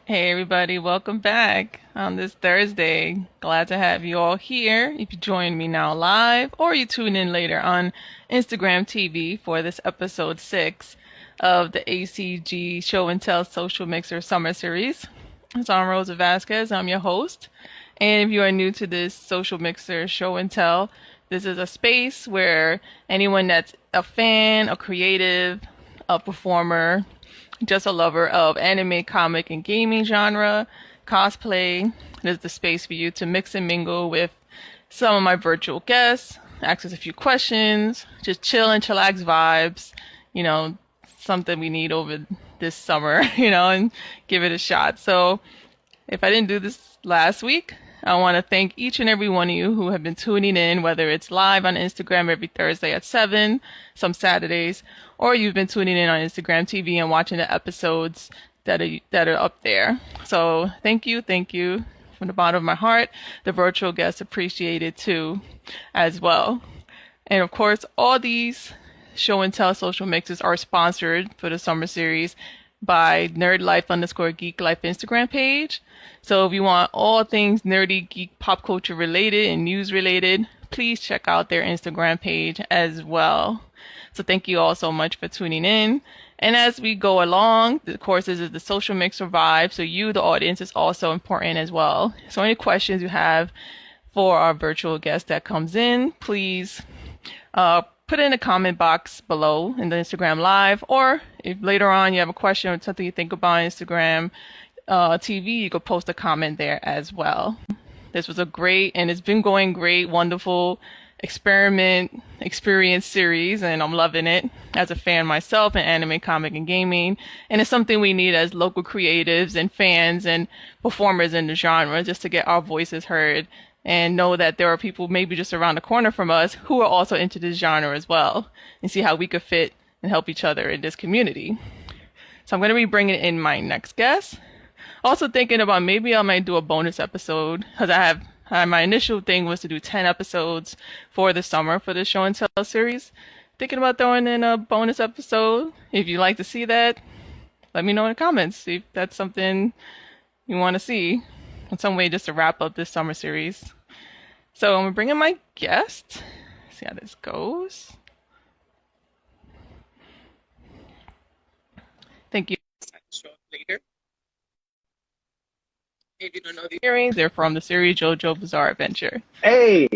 Hey everybody, welcome back on this Thursday. Glad to have you all here. If you join me now live or you tune in later on Instagram TV for this episode 6 of the ACG Show and Tell Social Mixer Summer Series. I'm Rosa Vasquez, I'm your host. And if you are new to this Social Mixer Show and Tell, this is a space where anyone that's a fan, a creative, a performer, just a lover of anime, comic, and gaming genre, cosplay. There's the space for you to mix and mingle with some of my virtual guests, ask us a few questions, just chill and chillax vibes, you know, something we need over this summer, and give it a shot. So if I didn't do this last week, I want to thank each and every one of you who have been tuning in, whether it's live on Instagram every Thursday at 7, some Saturdays, or you've been tuning in on Instagram TV and watching the episodes that are up there. So thank you from the bottom of my heart. The virtual guests appreciate it too, as well. And of course, all these show and tell social mixes are sponsored for the summer series by nerdlife_geek life Instagram page. So if you want all things nerdy, geek, pop culture related and news related, please check out their Instagram page as well. So thank you all so much for tuning in. And as we go along, of course, this is the social mixer vibe. So you, the audience, is also important as well. So any questions you have for our virtual guest that comes in, please put it in the comment box below in the Instagram live, or if later on you have a question or something you think about on Instagram TV, you could post a comment there as well. This was a great, and it's been going great, wonderful experience series, and I'm loving it as a fan myself in anime, comic, and gaming. And it's something we need as local creatives and fans and performers in the genre, just to get our voices heard and know that there are people maybe just around the corner from us who are also into this genre as well, and see how we could fit and help each other in this community. So I'm going to be bringing in my next guest. Also thinking about maybe I might do a bonus episode, because my initial thing was to do 10 episodes for the summer for the show and tell series. Thinking about throwing in a bonus episode. If you'd like to see that, let me know in the comments. See if that's something you want to see in some way, just to wrap up this summer series. So I'm bringing my guest. See how this goes. Thank you. Show up later. If you don't know the earrings, they're from the series JoJo Bizarre Adventure. Hey.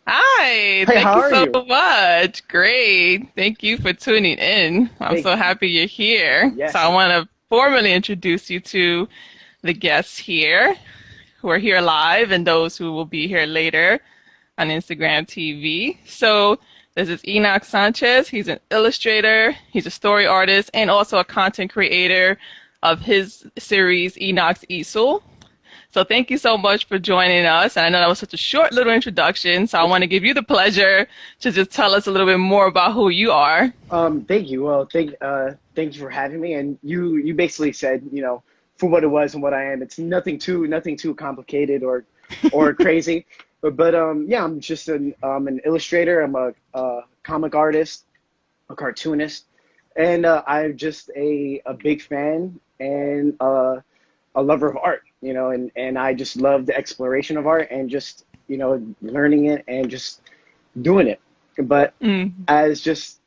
Hi, Hey, thank how you are so you? much. Great. Thank you for tuning in. I'm Hey, so happy you're here. So yes. I want to formally introduce you to the guests here who are here live and those who will be here later on Instagram TV. So this is Enoch Sanchez. He's an illustrator, he's a story artist, and also a content creator of his series Enoch's Easel. So thank you so much for joining us. And I know that was such a short little introduction, so I want to give you the pleasure to just tell us a little bit more about who you are. Thank you. Well, thank you for having me. And you basically said, for what it was and what I am. It's nothing too complicated or crazy. But yeah, I'm just an illustrator. I'm a comic artist, a cartoonist, and I'm just a big fan and a lover of art. And I just love the exploration of art and just learning it and just doing it. But Mm. as just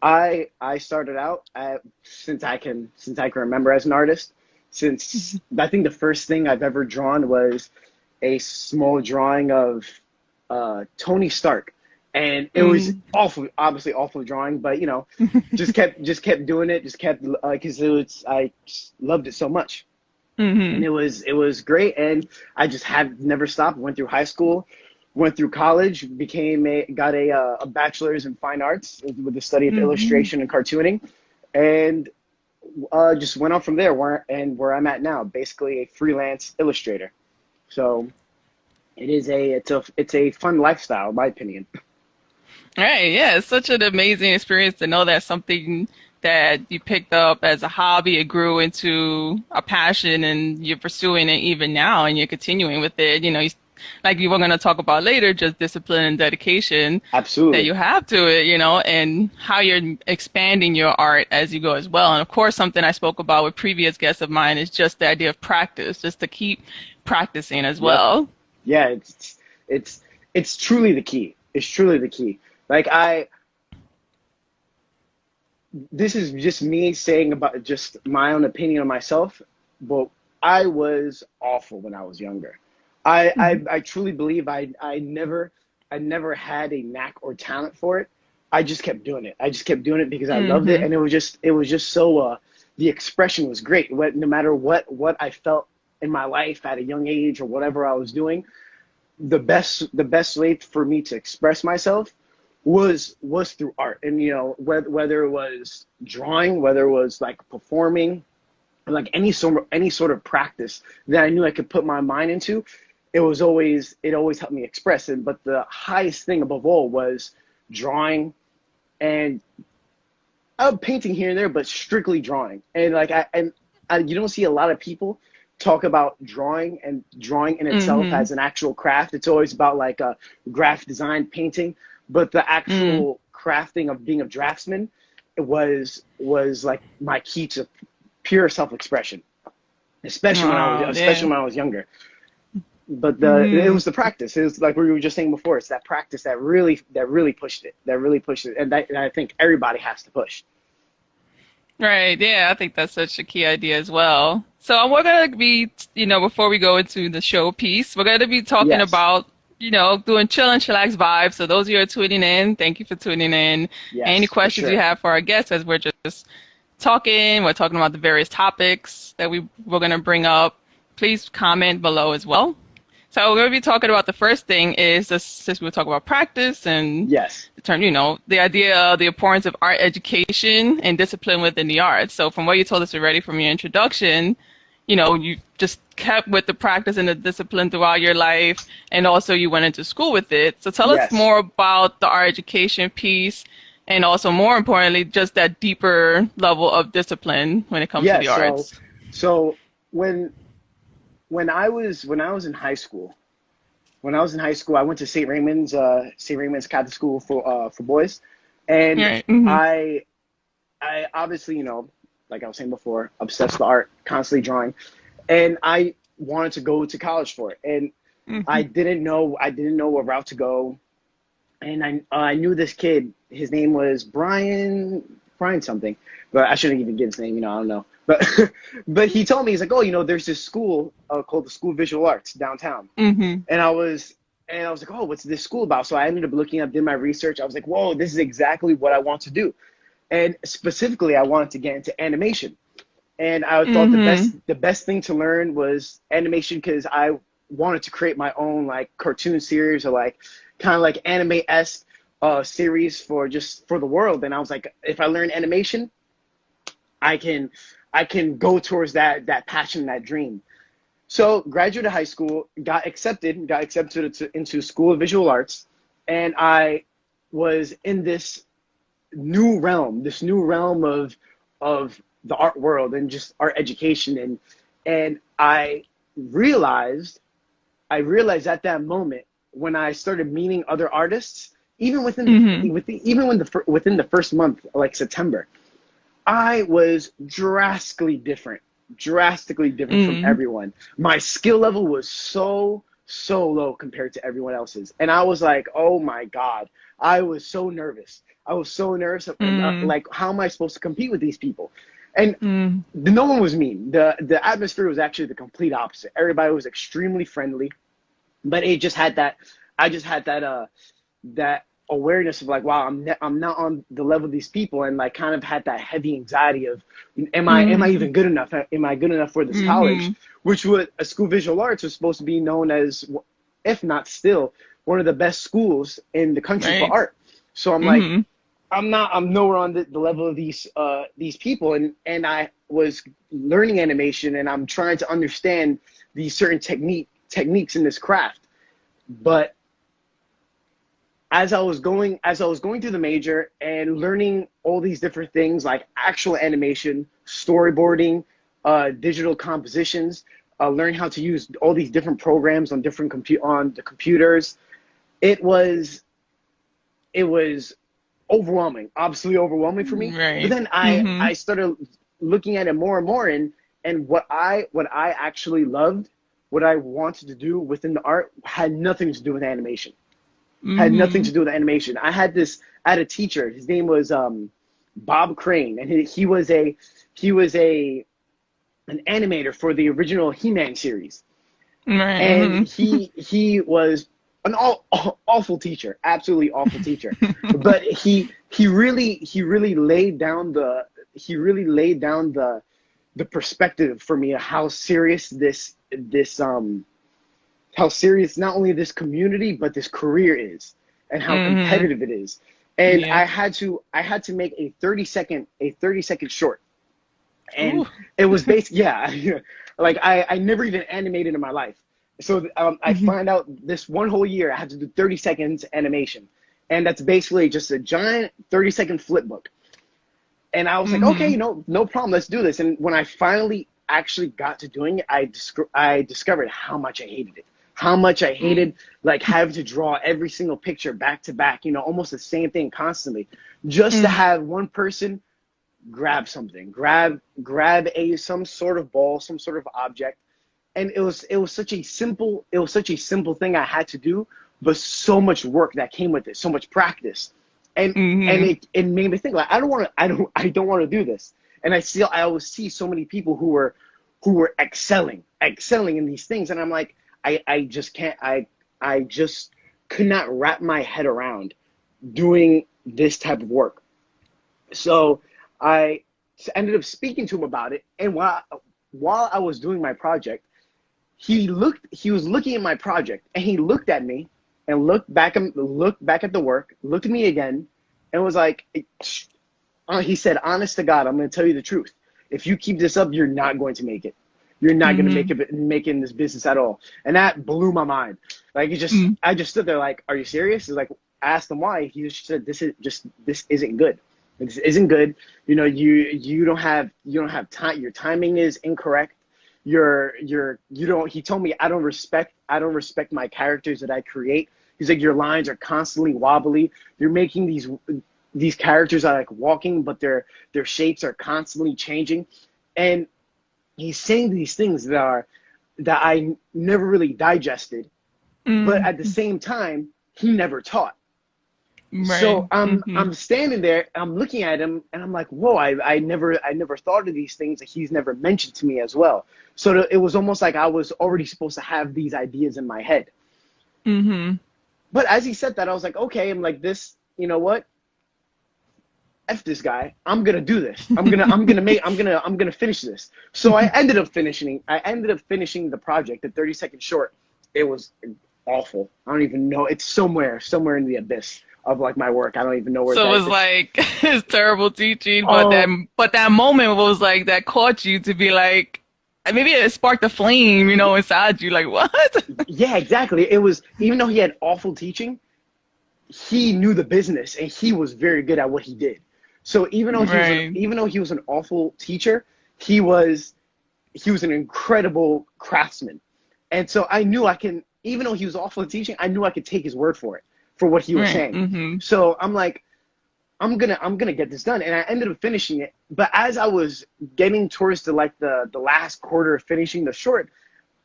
I started out since I can remember as an artist. Since I think the first thing I've ever drawn was a small drawing of Tony Stark, and it was Mm. awful, obviously awful drawing, but just kept doing it, just kept because I just loved it so much, and Mm-hmm. it was great, and I just have never stopped. Went through high school, went through college, got a bachelor's in fine arts with the study of Mm-hmm. illustration and cartooning, and just went on from there. Where I'm at now, basically a freelance illustrator. So it's a fun lifestyle, in my opinion. Right, yeah, it's such an amazing experience to know that something that you picked up as a hobby, it grew into a passion and you're pursuing it even now and you're continuing with it. like you were going to talk about later, just discipline and dedication that Absolutely. you have to it, you know, and how you're expanding your art as you go as well. And of course, something I spoke about with previous guests of mine is just the idea of practice, just to keep practicing as Yep. well. Yeah, it's it's truly the key. It's truly the key. Like I this is just me saying about just my own opinion on myself, but I was awful when I was younger. I truly believe I never had a knack or talent for it. I just kept doing it. I just kept doing it because I loved it, Mm-hmm. and it was just so the expression was great. No matter what I felt in my life at a young age or whatever I was doing, the best way for me to express myself was through art. And you know, whether it was drawing, whether it was like performing, like any sort of practice that I knew I could put my mind into, it always helped me express it. But the highest thing above all was drawing, and painting here and there, but strictly drawing. And you don't see a lot of people talk about drawing, and drawing in itself Mm-hmm. as an actual craft. It's always about like a graphic design, painting, but the Mm. actual crafting of being a draftsman was like my key to pure self-expression, Wow, especially yeah. when I was younger. But it Mm-hmm. was the practice. It was like we were just saying before. It's that practice that really pushed it. That really pushed it, and I think everybody has to push. Right. Yeah, I think that's such a key idea as well. So we're going to be, you know, before we go into the show piece, we're going to be talking Yes, about, you know, doing chill and chillax vibes. So those of you who are tuning in, thank you for tuning in. Any yes, for questions you sure. have for our guests as we're just talking, we're talking about the various topics that we're going to bring up, please comment below as well. So we're going to be talking about the first thing is this, since we were talking about practice and Yes, the term, you know, the idea of the importance of art education and discipline within the arts. So from what you told us already from your introduction, you know, you just kept with the practice and the discipline throughout your life, and also you went into school with it. So tell us yes. more about the art education piece, and also more importantly, just that deeper level of discipline when it comes to Yeah, the arts. so when when I was in high school, I went to St. Raymond's Catholic School for boys, and Right. Mm-hmm. I I obviously, you know, like I was saying before, obsessed with art, constantly drawing, and I wanted to go to college for it, and Mm-hmm. I didn't know what route to go, and I knew this kid. His name was Brian something, but I shouldn't even give his name. You know, I don't know. But but he told me, he's like, oh, you know, there's this school called the School of Visual Arts downtown, Mm-hmm. and I was like, oh, what's this school about? So I ended up looking up, did my research. I was like, whoa, this is exactly what I want to do, and specifically, I wanted to get into animation. And I thought Mm-hmm. the best thing to learn was animation because I wanted to create my own like cartoon series or like kind of like anime esque series for just for the world. And I was like, if I learn animation, I can I can go towards that passion, that dream. So graduated high school, got accepted into School of Visual Arts, and I was in this new realm of the art world and just art education, and realized I realized at that moment when I started meeting other artists, Mm-hmm. within the first month, like September, I was drastically different from Mm-hmm. everyone. My skill level was so low compared to everyone else's, and I was like, oh my god, I was so nervous. I was so nervous, Mm-hmm. like, how am I supposed to compete with these people? And no one was mean. The atmosphere was actually the complete opposite. Everybody was extremely friendly, but it just had that. I just had that awareness of like, wow, I'm not on the level of these people, and like kind of had that heavy anxiety of, am I Mm-hmm. even good enough? Am I good enough for this college? Mm-hmm. Which would a school of visual arts was supposed to be known as, if not still, one of the best schools in the country for Right. art. So I'm like, Mm-hmm. I'm nowhere on the level of these people, and I was learning animation, and I'm trying to understand these certain techniques in this craft. But as I was going through the major and learning all these different things like actual animation, storyboarding, digital compositions, learning how to use all these different programs on on the computers. It was it was overwhelming, absolutely overwhelming for me. But Right. then I Mhm. started looking at it more and more, and what I actually loved, what I wanted to do within the art had nothing to do with animation. Had nothing Mhm. to do with animation. I had a teacher. His name was Bob Crane, and he was an animator for the original He-Man series, Right. and Mhm. he was an awful teacher, absolutely awful teacher. But he really laid down the perspective for me of how serious how serious not only this community but this career is, and how Mhm. competitive it is. And Yeah. I had to make a 30-second short, and Ooh. it was based, yeah. Like I never even animated in my life. So I Mhm. find out this one whole year I had to do 30 seconds animation, and that's basically just a giant 30-second flip book. And I was like, okay, Mhm. no problem, let's do this. And when I finally actually got to doing it, I discovered how much I hated it. How much I Mm. hated like having to draw every single picture back to back, almost the same thing constantly, just to Mm. have one person grab something, grab a some sort of ball, some sort of object. And it was such a simple thing I had to do, but so much work that came with it, so much practice. And Mhm. it made me think, like, I don't want to do this. And I always see so many people who were excelling in these things, and I'm like, I just can't, I just could not wrap my head around doing this type of work. So I ended up speaking to him about it, and while I was doing my project, he was looking at my project, and he looked at me and looked back at the work, looked at me again, and was like, he said, honest to God, I'm going to tell you the truth. If you keep this up, you're not going to make it. You're not going to Mhm. make it in this business at all. And that blew my mind. Like, Mm. I just stood there like, are you serious? It's like, I asked him why. He just said, this isn't good. This isn't good. You don't have time. Your timing is incorrect. You don't, he told me, I don't respect my characters that I create. He's like, your lines are constantly wobbly. You're making these characters are like walking, but their shapes are constantly changing. And he's saying these things that I never really digested, but Mm. at the same time, he never taught. Right. So I'm Mhm. standing there, I'm looking at him, and I'm like, whoa, I never thought of these things that he's never mentioned to me as well. So it was almost like I was already supposed to have these ideas in my head. Mhm. But as he said that, I was like, okay, I'm like, this, you know what? F this guy. I'm gonna do this. I'm gonna finish this. So I ended up finishing the project, the 30-second short. It was awful. I don't even know. It's somewhere in the abyss of like my work. I don't even know where So it that was it's. like it's terrible teaching, Oh, but that moment was like that caught you to be like maybe it sparked a flame, inside you. Like what? yeah, exactly. It was, even though he had awful teaching, he knew the business and he was very good at what he did. So Right. even though he was an awful teacher, he was he was an incredible craftsman. And so I knew I can, even though he was awful at teaching, I knew I could take his word for it, for what he was Right. saying. Mhm. So I'm like, I'm gonna get this done. And I ended up finishing it. But as I was getting towards the last quarter of finishing the short,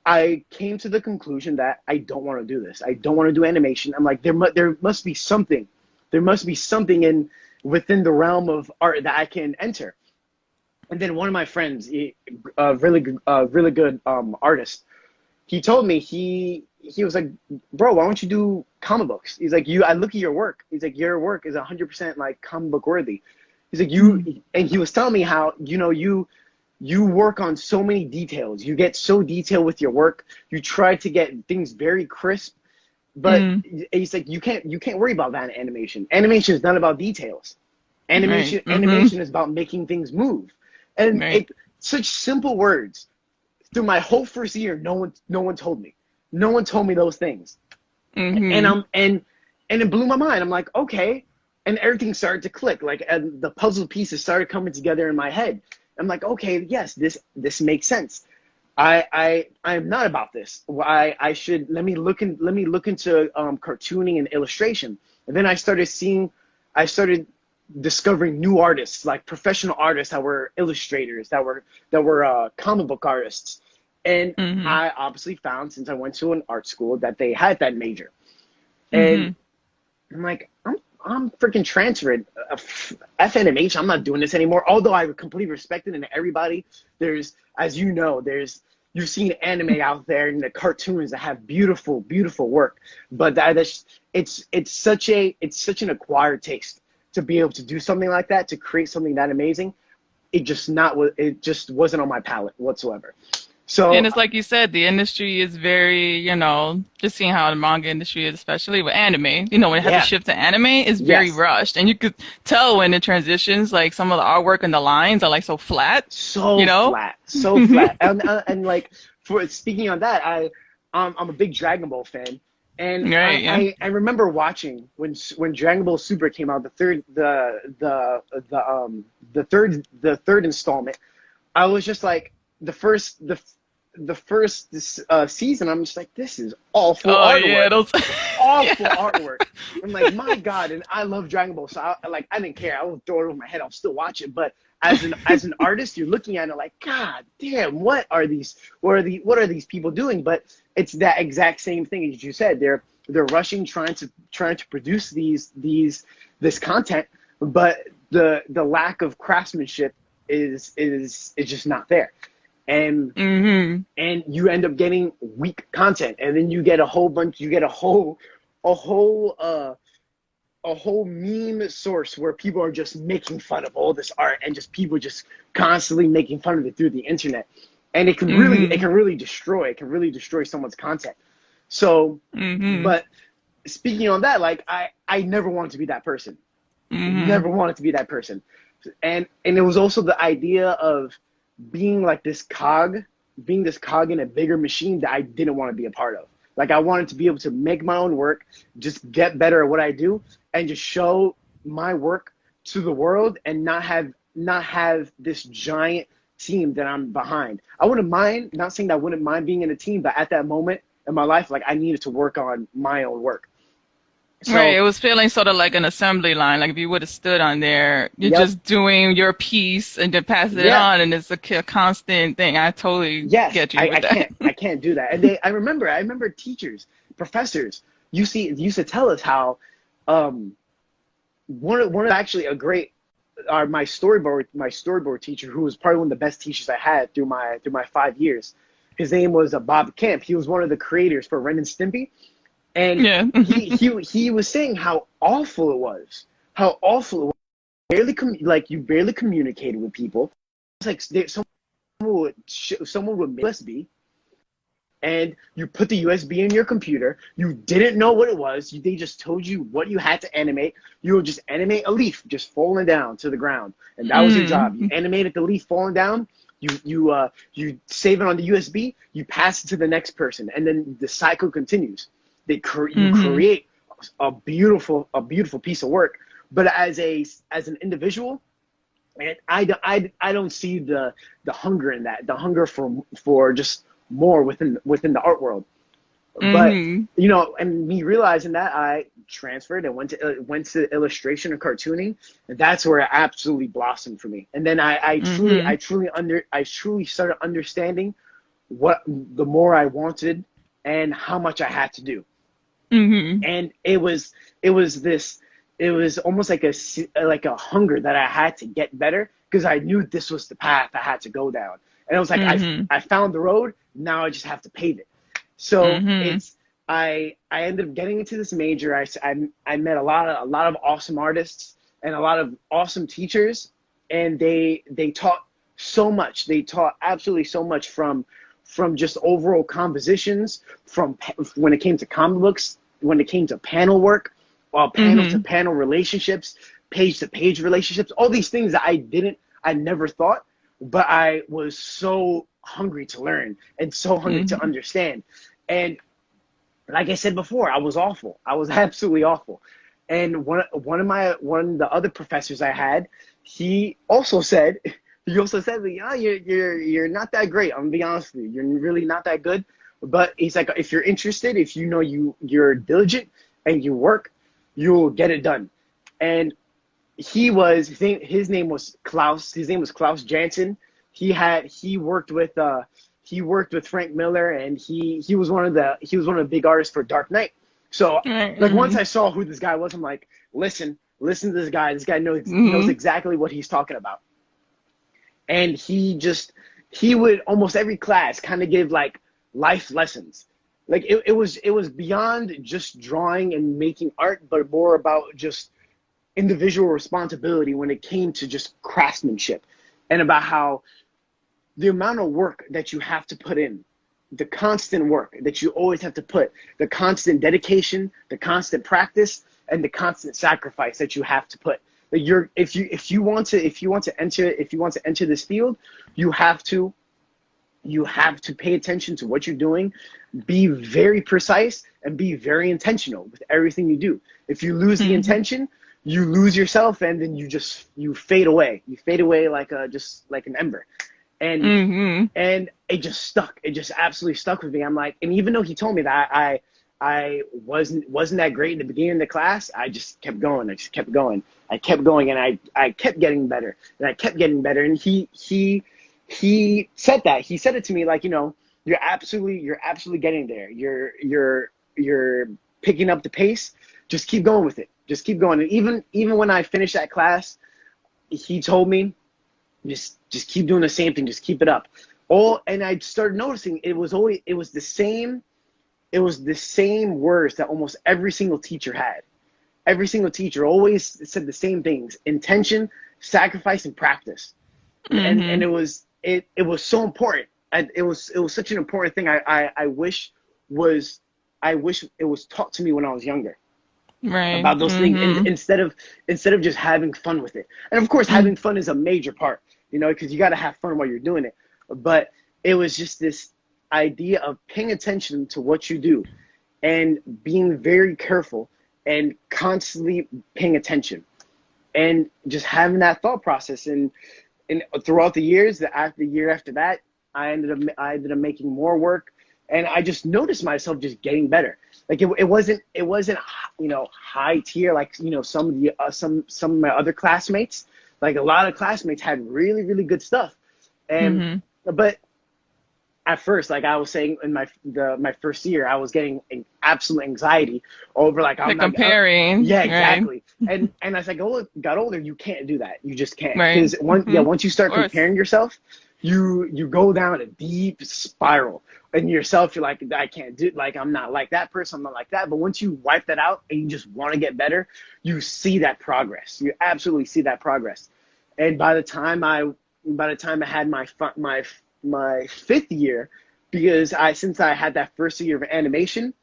I came to the conclusion that I don't want to do this. I don't want to do animation. I'm like, there must be something. There must be something in within the realm of art that I can enter. And then one of my friends, a really good artist, he told me, he was like, bro, why don't you do comic books? He's like, I look at your work. He's like, your work is 100% like comic book worthy. He's like, Mhm. and he was telling me how, you work on so many details. You get so detailed with your work. You try to get things very crisp, but Mm. he's like, you can't worry about that in animation. Animation is not about details. Right. Mhm. Animation is about making things move. And Right. such simple words. Through my whole first year, no one told me. No one told me those things. And Mhm. I'm and it blew my mind. I'm like, okay. And everything started to click. Like, and the puzzle pieces started coming together in my head. I'm like, okay, yes, this makes sense. I am not about this. I should let me look into cartooning and illustration. And then I started discovering new artists, like professional artists that were illustrators, that were comic book artists. And Mhm. I obviously found, since I went to an art school, that they had that major. And Mhm. I'm like, I'm freaking transferred. FNMH, I'm not doing this anymore. Although I completely respect it, and everybody, there's, as you know, you've seen anime out there and the cartoons that have beautiful, beautiful work. But it's such an acquired taste to be able to do something like that, to create something that amazing. It just wasn't on my palate whatsoever. And So it's like you said, the industry is very, just seeing how the manga industry is, especially with anime. When it had to yeah, shift to anime, it's very yes, rushed. And you could tell when it transitions, like some of the artwork and the lines are like so flat, you so know? flat, so flat. And like, for speaking on that, I'm a big Dragon Ball fan, and Right, yeah. I remember watching when Dragon Ball Super came out, the third installment. I was just like, the first season, I'm just like, this is awful Oh, yeah, artwork, those, awful yeah. artwork. I'm like, my God, and I love Dragon Ball, so I didn't care. I would throw it over my head. I'll still watch it. But as an artist, you're looking at it like, God damn, what are these? What are these people doing? But it's that exact same thing as you said. They're rushing, trying to produce this content, but the lack of craftsmanship is just not there. And Hmm. you end up getting weak content, and then you get a whole a whole meme source where people are just making fun of all this art, and just people just constantly making fun of it through the internet. And Hmm. it can really destroy someone's content. So, Hmm. but speaking on that, like, I never wanted to be that person. Hmm. Never wanted to be that person. And it was also the idea of being like this cog in a bigger machine that I didn't want to be a part of. Like, I wanted to be able to make my own work, just get better at what I do, and just show my work to the world, and not have this giant team that I'm behind. I wouldn't mind, not saying that I wouldn't mind being in a team, but at that moment in my life, like, I needed to work on my own work. Right, So, it was feeling sort of like an assembly line. Like if you would have stood on there, you're yep, just doing your piece and then passing it yeah, on, and it's a constant thing. I totally yes, get you with that. I can't do that. And I remember teachers, professors used to tell us how, um, one of actually a great, my storyboard teacher, who was probably one of the best teachers I had through my 5 years. His name was Bob Camp. He was one of the creators for Ren and Stimpy, and Yeah. he was saying how awful it was, how awful it was. Like, you barely communicated with people. It's like someone would make USB, and you put the USB in your computer. You didn't know what it was. They just told you what you had to animate. You would just animate a leaf just falling down to the ground, and that was your job. You Mm. animated the leaf falling down. You save it on the USB. You pass it to the next person, and then the cycle continues. You Mhm. create a beautiful piece of work. But as an individual, and I don't see the hunger in that, the hunger for just more within the art world. But Mhm. and me realizing that, I transferred and went to illustration and cartooning, and that's where it absolutely blossomed for me. And then Mhm. I truly started understanding what the more I wanted, and how much I had to do. Mhm. And it was this it was almost like a hunger that I had to get better, because I knew this was the path I had to go down. And it was like, Mhm. I found the road. Now I just have to pave it. So Mhm. it's I ended up getting into this major. I met a lot of awesome artists and a lot of awesome teachers, and they taught so much. They taught absolutely so much, from just overall compositions, from when it came to comic books, when it came to panel work, panel to Mhm. panel relationships, page to page relationships, all these things that I never thought, but I was so hungry to learn and so hungry to Mhm. understand. And like I said before, I was awful. I was absolutely awful. And one of the other professors I had, he also said, he also said, like, oh, you're not that great. I'm gonna be honest with you. You're really not that good. But he's like, if you're interested, if you know you're diligent and you work, you'll get it done. And his name was Klaus. His name was Klaus Janson. He worked with Frank Miller, and he was one of the big artists for Dark Knight. So Right. like once Mm-hmm. I saw who this guy was, I'm like, listen to this guy. This guy knows Mm-hmm. exactly what he's talking about. And he would almost every class kind of give like life lessons. Like it was beyond just drawing and making art, but more about just individual responsibility when it came to just craftsmanship, and about how the amount of work that you have to put in, the constant work that you always have to put, the constant dedication, the constant practice, and the constant sacrifice that you have to put. Like if you want to enter this field, you have to pay attention to what you're doing, be very precise, and be very intentional with everything you do. If you lose the Mm-hmm. intention, you lose yourself, and then you fade away. You fade away like just like an ember. And Mm-hmm. and it just stuck. It just absolutely stuck with me. I'm like, and even though he told me that I wasn't that great in the beginning of the class, I just kept going. I just kept going. I kept going, and I kept getting better, and I kept getting better. And he said that. He said it to me like, you're absolutely getting there. You're picking up the pace. Just keep going with it. Just keep going. And even when I finished that class, he told me, just keep doing the same thing. Just keep it up. And I started noticing it was the same. It was the same words that almost every single teacher had. Every single teacher always said the same things: intention, sacrifice, and practice. And Mm-hmm. it was so important. It was such an important thing. I wish it was taught to me when I was younger Right. about those things, and Mm-hmm. instead of just having fun with it. And of course, having fun is a major part, because you got to have fun while you're doing it. But it was just this idea of paying attention to what you do and being very careful and constantly paying attention and just having that thought process. And throughout the years, the year after that, I ended up making more work, and I just noticed myself just getting better. Like it wasn't high tier like some of my other classmates. Like a lot of classmates had really really good stuff, and Mm-hmm. but at first, like I was saying, in my first year, I was getting an absolute anxiety over like The I'm not. comparing, Yeah, right? exactly. And as I got older, you can't do that. You just can't, Right. because Mm-hmm. Of once you start course. comparing yourself, you go down a deep spiral. And yourself, you're like, I can't do, like I'm not like that person. I'm not like that. But once you wipe that out and you just want to get better, you see that progress. You absolutely see that progress. And by the time I had my fifth year, because since I had that first year of animation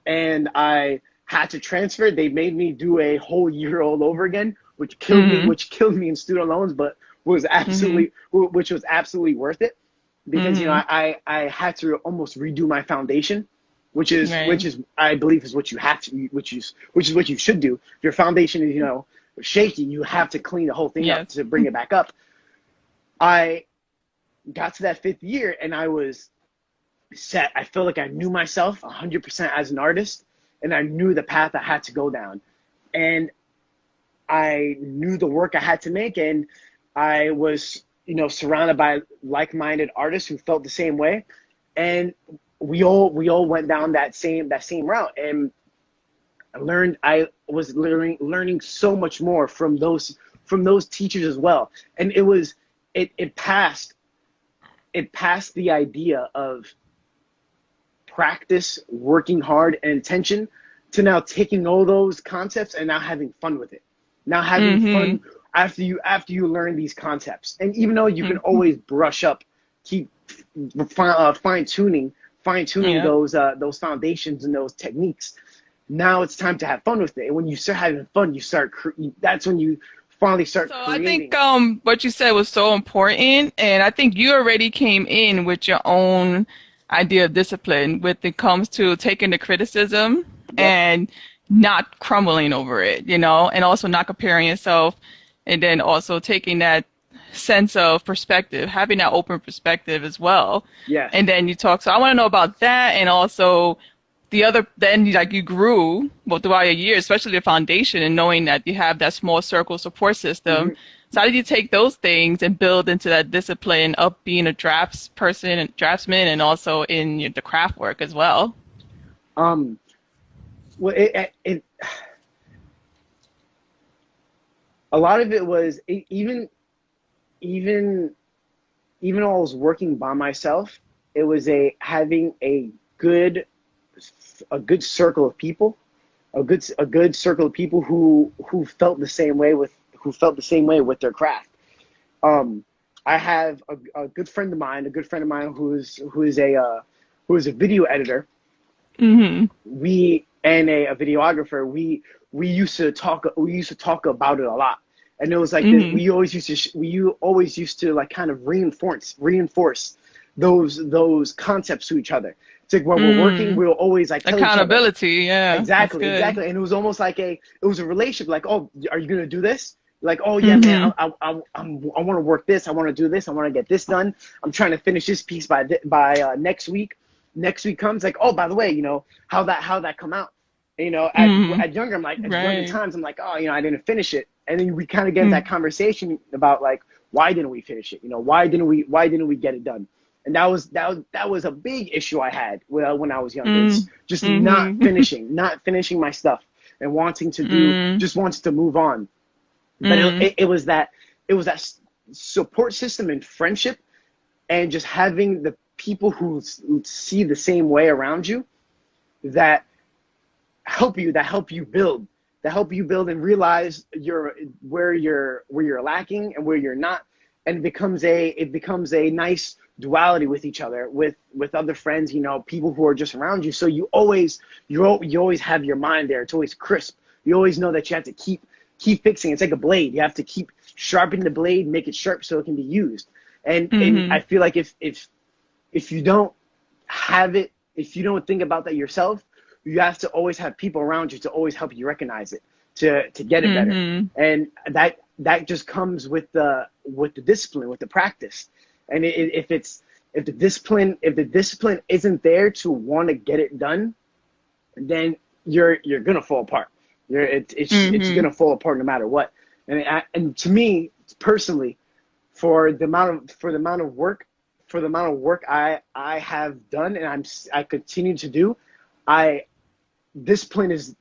and I had to transfer, they made me do a whole year all over again, Mm-hmm. which killed me in student loans, but Mm-hmm. which was absolutely worth it, because Mm-hmm. I had to almost redo my foundation, which is I believe is what you have to, which is what you should do. If your foundation is shaky, you have to clean the whole thing up Yes. to bring it back up. I got to that fifth year and I was set. I felt like I knew myself 100% as an artist, and I knew the path I had to go down, and I knew the work I had to make, and I was surrounded by like-minded artists who felt the same way, and we all went down that same route, and I was learning so much more from those teachers as well, and it passed the idea of practice, working hard, and intention, to now taking all those concepts and now having fun with it. Now having Mm-hmm. fun after you learn these concepts. And even though you can Mm-hmm. always brush up, keep fine tuning Yeah. those foundations and those techniques. Now it's time to have fun with it. And when you start having fun, that's when you finally start So I think creating. what you said was so important, and I think you already came in with your own idea of discipline when it comes to taking the criticism Yep. and not crumbling over it, and also not comparing yourself, and then also taking that sense of perspective, having that open perspective as well. Yes. And then you talk. So I want to know about that, and also the other. Then like you grew well throughout your years, especially the foundation, and knowing that you have that small circle support system. Hmm. So how did you take those things and build into that discipline of being a draftsman, and also in the craft work as well? Um, well, a lot of it was even even though I was working by myself, it was having good a good circle of people, a good circle of people who felt the same way with their craft. Um, I have a good friend of mine, who is a video editor. Mm-hmm. We and a videographer. We used to talk about it a lot, and it was like this. Mm-hmm. We always used to like kind of reinforce those concepts to each other. It's like when we're working, Mm. we'll always like tell each other. Accountability, yeah, that's Exactly, good. exactly. And it was almost like it was a relationship. Like, oh, are you gonna do this? Like, oh yeah, man, Mm-hmm. I want to work this. I want to do this. I want to get this done. I'm trying to finish this piece by next week. Next week comes like, oh, by the way, how that come out. And, Mm-hmm. at younger Right. times, I'm like, oh, I didn't finish it. And then we kind of get into Mm. that conversation about like, why didn't we finish it? Why didn't we get it done? And that was a big issue I had when I was younger. It's Mm. just Mm-hmm. not finishing my stuff and Mm. just wanting to move on. But Mm. it was that support system and friendship, and just having the people who see the same way around you, that that help you build and realize where you're lacking and where you're not. And it becomes a nice duality with each other, with other friends, people who are just around you. So you always have your mind there. It's always crisp. You always know that you have to keep fixing. It's like a blade. You have to keep sharpening the blade, make it sharp so it can be used. And Mm-hmm. I feel like if you don't have it, if you don't think about that yourself, you have to always have people around you to always help you recognize it, to get it better. Mm-hmm. And that just comes with the discipline, with the practice. And if the discipline isn't there to want to get it done, then you're gonna fall apart. It's Mm-hmm. gonna fall apart no matter what. And to me personally, for the amount of work I have done, and I continue to do, I discipline is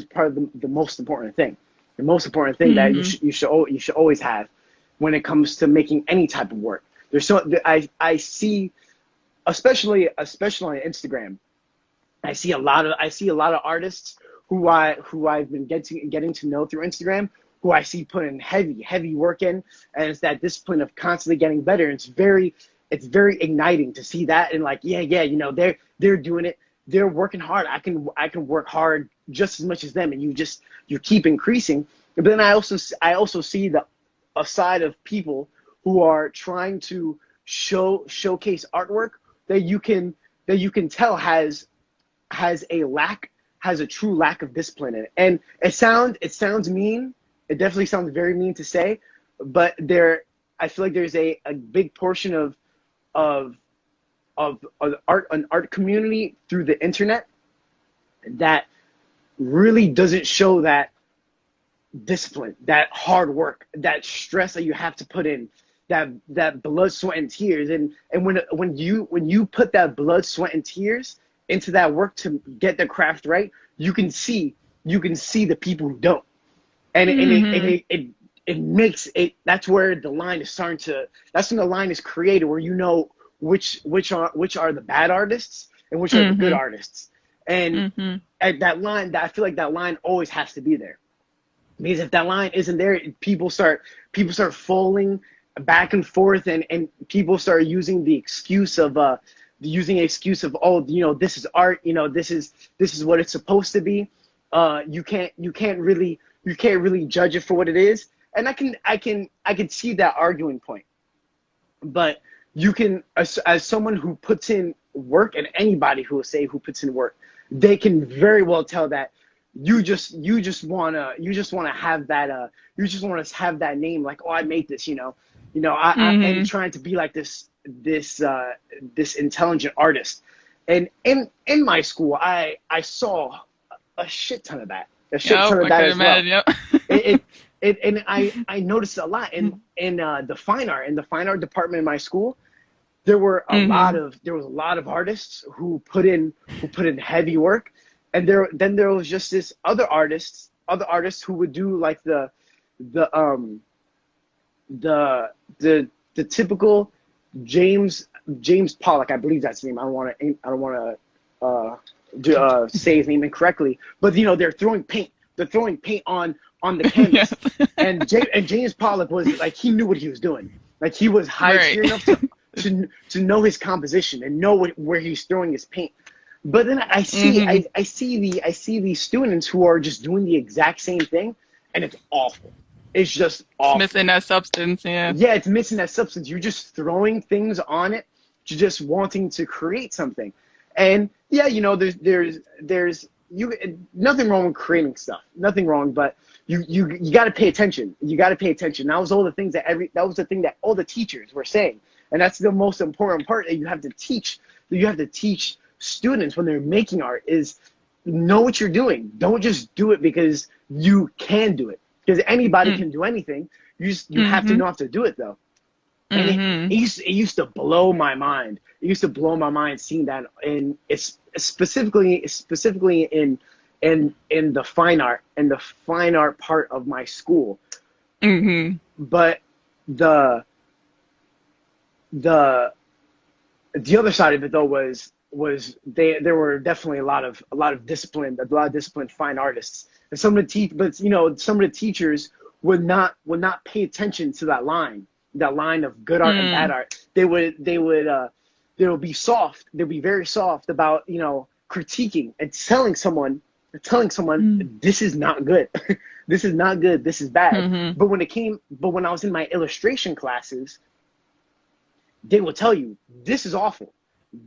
part of the most important thing. The most important thing that Mm-hmm. you should always have when it comes to making any type of work. I see, especially on Instagram, I see a lot of artists who I've been getting to know through Instagram, who I see putting heavy work in, and it's that discipline of constantly getting better. And it's very igniting to see that, and like, yeah, they're doing it, they're working hard. I can work hard just as much as them, and you keep increasing. But then I also see a side of people who are trying to showcase artwork that you can tell has a true lack of discipline in it. And it sounds mean. It definitely sounds very mean to say, but I feel like there's a big portion of an art community through the internet that really doesn't show that discipline, that hard work, that stress that you have to put in, that blood, sweat, and tears. And when you put that blood, sweat, and tears into that work to get the craft right, you can see the people who don't. Mm-hmm. It makes it That's where the line is starting to that's when the line is created, where which are the bad artists and which are the good Mm-hmm. artists. And Mm-hmm. at that line, I feel like that line always has to be there. Because if that line isn't there, people start falling back and forth, and people start using the excuse of, oh, this is art, this is what it's supposed to be. You can't really judge it for what it is. And I can see that arguing point. But you can, as someone who puts in work, and anybody who puts in work, they can very well tell that you just wanna have that name, like, oh, I made this. I am Mhm. trying to be like this intelligent artist. And in my school, I saw a shit ton of that, a shit Yep, ton of I that could as well. imagine. Yep. It, and I noticed a lot in the fine art department in my school. Mhm. There was a lot of artists who put in heavy work, and there was just this other artists who would do like the the the typical James James Pollock, I believe that's his name. I don't want to say his name incorrectly, but they're throwing paint. They're throwing paint on the Yes. canvas, and James Pollock was like he knew what he was doing. Like he was high Right. tier enough to know his composition and know where he's throwing his paint. But then Mhm. I see these students who are just doing the exact same thing, and it's awful. It's just It's awful. missing that substance. Yeah. Yeah, it's missing that substance. You're just throwing things on it, just wanting to create something. And yeah, there's you nothing wrong with creating stuff. Nothing wrong, but you got to pay attention. You got to pay attention. That was all the things that was the thing that all the teachers were saying. And that's the most important part that you have to teach. That you have to teach students when they're making art is know what you're doing. Don't just do it because you can do it. Because anybody Mm. can do anything. You have to Mhm. know how to do it though. And Mhm. it used to blow my mind. It used to blow my mind seeing that, and it's specifically in the fine art part of my school. Mhm. But the the the other side of it though was there were definitely a lot of disciplined fine artists, and but some of the teachers would not pay attention to that line of good art and bad Mm. art. They would be soft. They'd be very soft about critiquing and telling someone Mm. this is not good. This is not good. This is bad. Mhm. But when I was in my illustration classes, they will tell you this is awful,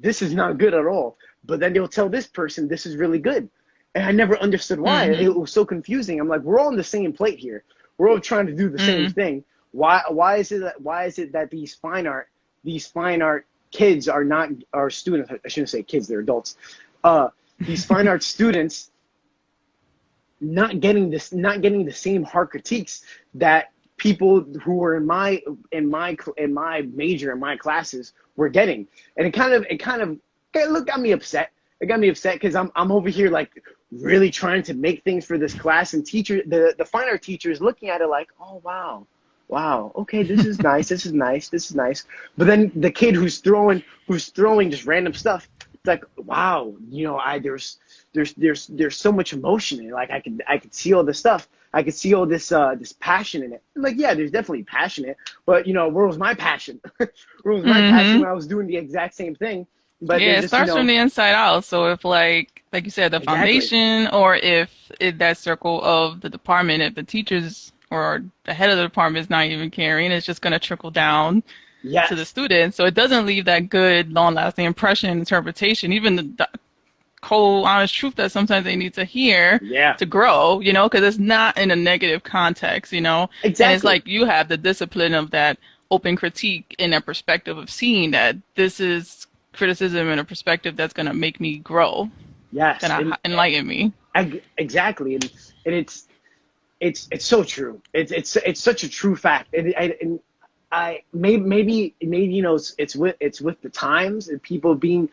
this is not good at all, but then they'll tell this person this is really good. And I never understood why. It Mhm. was so confusing. I'm like, we're all on the same plate here, we're all trying to do the same Mm. thing. Why is it that these fine art kids are not, or students, I shouldn't say kids, they're adults, uh these fine art students not getting the same hard critiques that people who were in my major in my classes were getting. And it kind of got me upset. It got me upset because I'm over here like really trying to make things for this class, and the fine art teacher is looking at it like, oh wow, okay, this is nice, this is nice. But then the kid who's throwing just random stuff, it's like, wow, there's so much emotion in it. Like I could see all this stuff. I could see all this passion in it. I'm like, yeah, there's definitely passion in it, but where was my passion? Where was my passion Mhm. when I was doing the exact same thing? But they're Yeah, it just, starts from the inside out. So if like you said, the exactly. foundation, or if that circle of the department, if the teachers or the head of the department is not even caring, it's just gonna trickle down to the Yes. students. So it doesn't leave that good, long-lasting impression, interpretation, even the cold, honest truth that sometimes they need to hear Yeah. to grow, because it's not in a negative context, and it's Exactly. like you have the discipline of that open critique in that perspective of seeing that this is criticism in a perspective that's going to make me grow, Yes. going to enlighten me. Exactly. And it's so true. It's such a true fact. And I maybe it's with the times and people being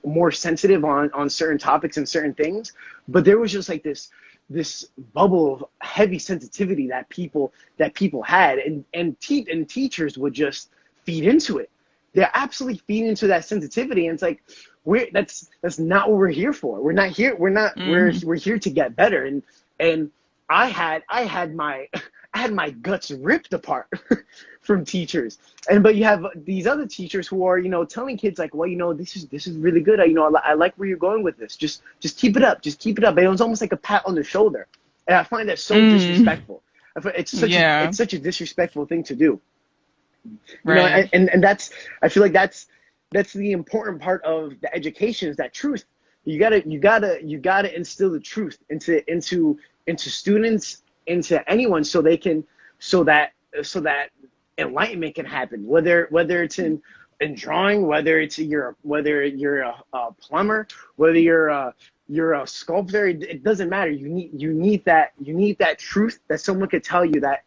more sensitive on certain topics and certain things. But there was just like this bubble of heavy sensitivity that people had, and teachers would just feed into it. They're absolutely feeding into that sensitivity, and it's like that's not what we're here for. We're not here. Hmm. We're here to get better. And I had my I had my guts ripped apart from teachers. But you have these other teachers who are telling kids like, well, this is really good. I like where you're going with this. Just keep it up. Just keep it up. And it was almost like a pat on the shoulder. And I find that so Mm. disrespectful. Yeah. It's such a disrespectful thing to do. Right. And that's, I feel like that's the important part of the education, is that truth. You gotta instill the truth into students, into anyone, so they can, so that so that enlightenment can happen. Whether it's in drawing, whether you're a plumber, whether you're a sculptor, it doesn't matter. You need that truth that someone could tell you that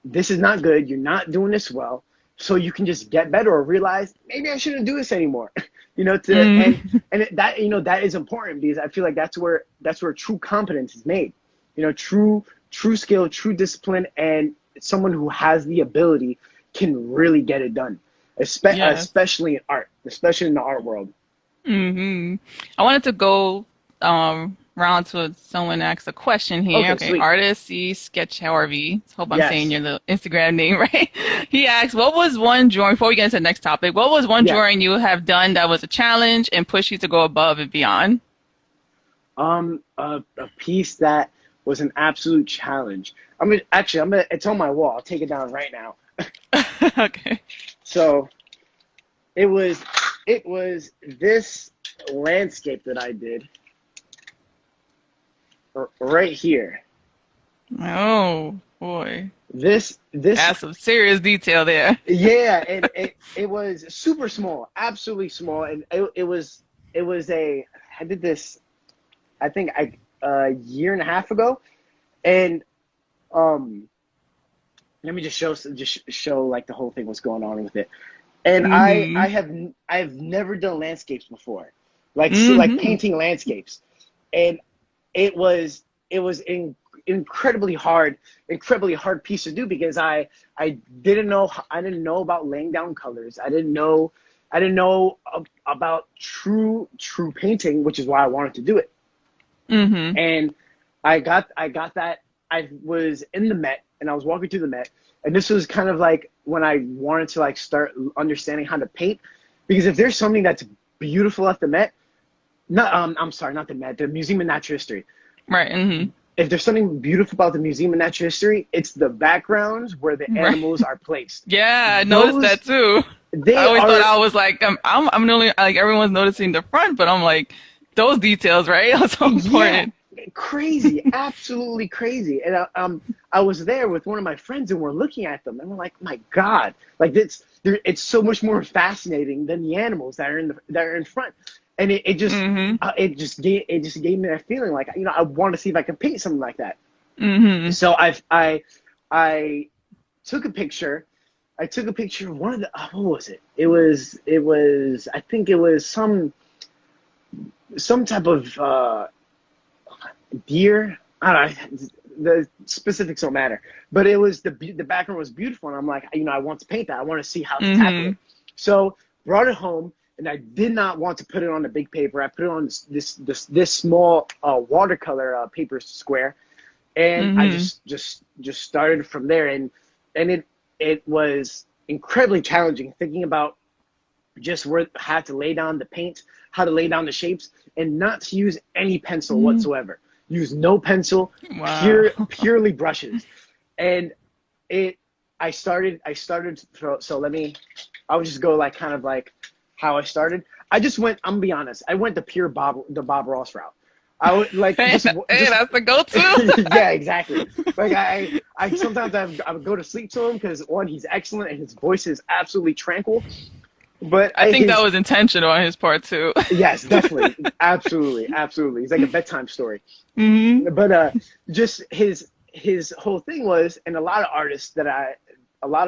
this is not good, you're not doing this well, so you can just get better or realize maybe I shouldn't do this anymore. That is important, because I feel like that's where true competence is made. True skill, true discipline, and someone who has the ability can really get it done, Yes. especially in art, especially in the art world. I wanted to go round to someone asked a question here. Okay, Okay, sweet. artist C Sketch Harvey. Hope I'm saying Yes. your little Instagram name right. He asked, "What was one drawing?" Before we get into the next topic, what was one Yeah. drawing you have done that was a challenge and pushed you to go above and beyond? A piece that was an absolute challenge. It's on my wall. I'll take it down right now. Okay. So it was this landscape that I did right here. Oh boy, This that's some serious detail there. Yeah, and it was super small, absolutely small, and it was I did this, I think, a year and a half ago. And um let me just show like the whole thing, what's going on with it. And Mm-hmm. I've never done landscapes before, like Mm-hmm. painting landscapes. And it was incredibly hard piece to do, because I didn't know about laying down colors. I didn't know about true painting, which is why I wanted to do it. Mm-hmm. And I got that. I was in the Met, and I was walking through the Met, and this was kind of like when I wanted to like start understanding how to paint, because if there's something that's beautiful at the Met, not I'm sorry, not the Met, the Museum of Natural History. Right. Mm-hmm. If there's something beautiful about the Museum of Natural History, it's the backgrounds where the Right. animals are placed. Yeah, I noticed that Those too. I they always thought are I was like, I'm only like everyone's noticing the front, but I'm like, those details, right? That's so Yeah, important. crazy, absolutely crazy. And I was there with one of my friends, and we're looking at them, and we're like, my God, like it's so much more fascinating than the animals that are in front. And Mm-hmm. it just gave me that feeling, like, I want to see if I can paint something like that. Mm-hmm. So I took a picture. I took a picture of one of the, what was it? It was I think it was some type of deer. I don't know. The specifics don't matter, but the background was beautiful, and I'm like, I want to paint that. I want to see how to tackle Mm-hmm. it. So brought it home, and I did not want to put it on the big paper. I put it on this small watercolor paper square, and I Mm-hmm. just started from there. And it was incredibly challenging, thinking about just where how to lay down the paint, how to lay down the shapes, and not to use any pencil whatsoever. Use no pencil, Wow. purely brushes. And it I started so let me I'll just go like kind of like how I started. I just went, I'm gonna be honest, I went the Bob Ross route. I would like Hey, hey, just that's the go-to. yeah, exactly. Like I sometimes I would go to sleep to him, because one, he's excellent, and his voice is absolutely tranquil. But I think that his was intentional on his part too. yes, definitely, absolutely, absolutely. He's like a bedtime story. Mm-hmm. But just his whole thing was, and a lot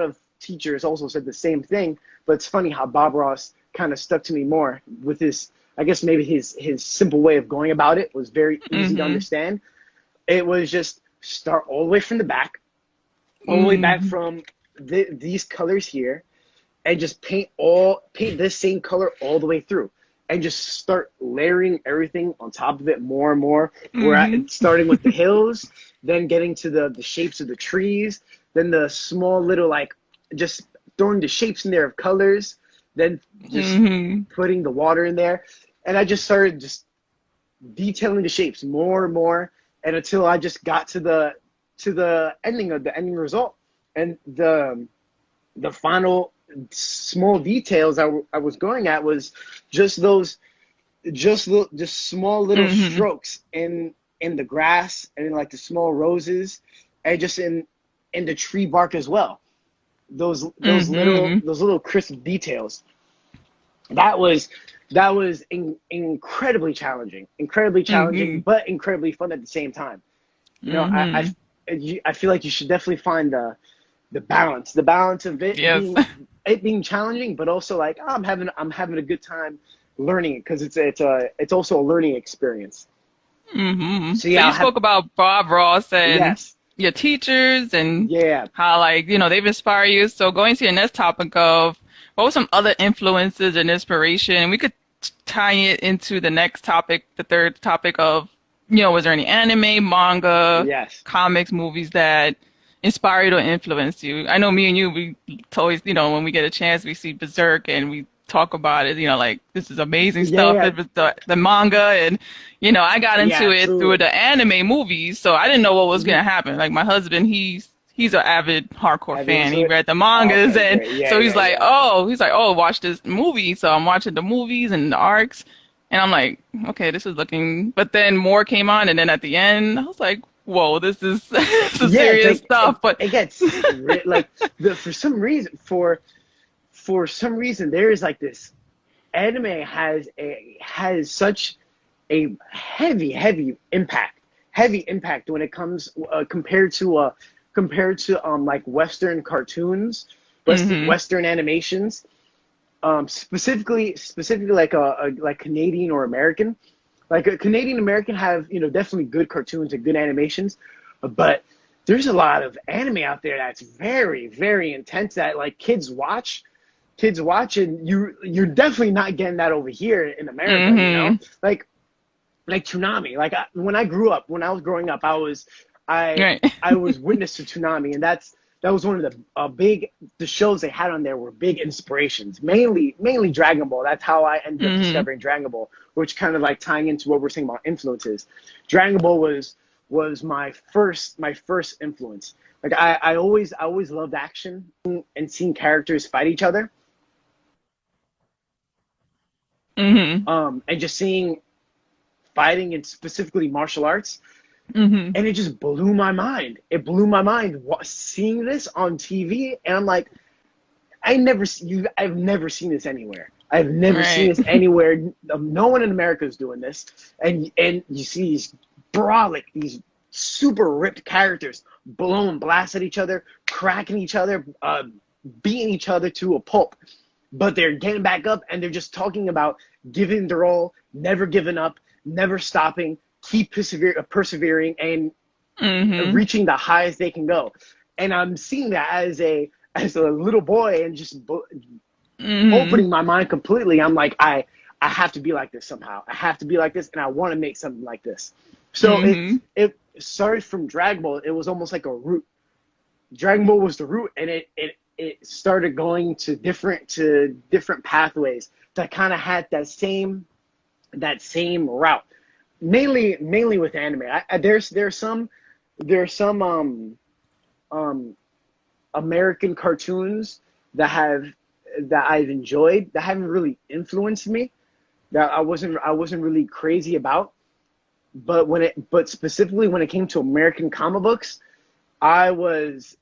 of teachers also said the same thing. But it's funny how Bob Ross kind of stuck to me more with his. I guess maybe his simple way of going about it was very easy to Mm-hmm. understand. It was just start all the way from the back, all the way back Mm-hmm. from these colors here, and just paint this same color all the way through, and just start layering everything on top of it more and more. Mm-hmm. Starting with the hills, then getting to the shapes of the trees, then the small little, like, just throwing the shapes in there of colors, then just Mm-hmm. putting the water in there. And I just started just detailing the shapes more and more, and until I just got to the ending result. And the final small details I was going at was just those just small little Mm-hmm. strokes in the grass, and in like the small roses, and just in and the tree bark as well. Mm-hmm. Those little crisp details. That was incredibly challenging, Mm-hmm. but incredibly fun at the same time. You know, Mm-hmm. I feel like you should definitely find the balance of Yes. it being challenging, but also like, oh, I'm having a good time learning it, because it's also a learning experience. Hmm. So So yeah, you I'll have spoke about Bob Ross and yes, your teachers and yeah, how like, they've inspired you. So going to your next topic of what were some other influences and inspiration? And we could tie it into the next topic, the third topic of, was there any anime, manga, yes, comics, movies that inspired or influenced you? I know me and you, we always, when we get a chance, we see Berserk and we talk about it, like this is amazing yeah, stuff. yeah, It was the manga and, I got into yeah, it through truly. the anime movies. So I didn't know what was Hmm. going to happen. Like my husband, he's an avid hardcore Heavy fan. into He it. read the Oh, mangas okay, and great. Yeah, so yeah, yeah. he's like, oh, watch this movie. So I'm watching the movies and the arcs and I'm like, okay, this is looking, but then more came on. And then at the end, I was like, whoa, this is some Yeah, it's serious like stuff. But it gets like the for some reason there is like this anime has such a heavy impact when it comes compared to like Western cartoons, hmm Western animations, specifically like like Canadian or American. Like a Canadian American have, definitely good cartoons and good animations, but there's a lot of anime out there that's very intense that like kids watch, and you're definitely not getting that over here in America, hmm like Toonami. Like when I grew up, when I was growing up, I Right. I was witness to Toonami, and that was one of the shows they had on there were big inspirations. Mainly Dragon Ball. That's how I ended up hmm discovering Dragon Ball, which kind of like tying into what we're saying about influences. Dragon Ball was my first influence. Like I always loved action and seeing characters fight each other, hmm and just seeing fighting and specifically martial arts, hmm and it just blew my mind. It blew my mind seeing this on TV, and I'm like, I've never seen this anywhere. I've never seen Right. this anywhere. No one in America is doing this, and you see these brolic, these super ripped characters blowing blasts at each other, cracking each other, beating each other to a pulp. But they're getting back up, and they're just talking about giving their all, never giving up, never stopping, keep persevering, and hmm reaching the highest they can go. And I'm seeing that as a little boy, and just hmm opening my mind completely. I'm like, I have to be like this somehow. I have to be like this, and I want to make something like this. So hmm it started from Dragon Ball. It was almost like a root. Dragon Ball was the root, and it started going to different pathways that kind of had that same route. Mainly with anime. There's some um American cartoons that have that I've enjoyed that haven't really influenced me, that I wasn't really crazy about. But specifically when it came to American comic books, I was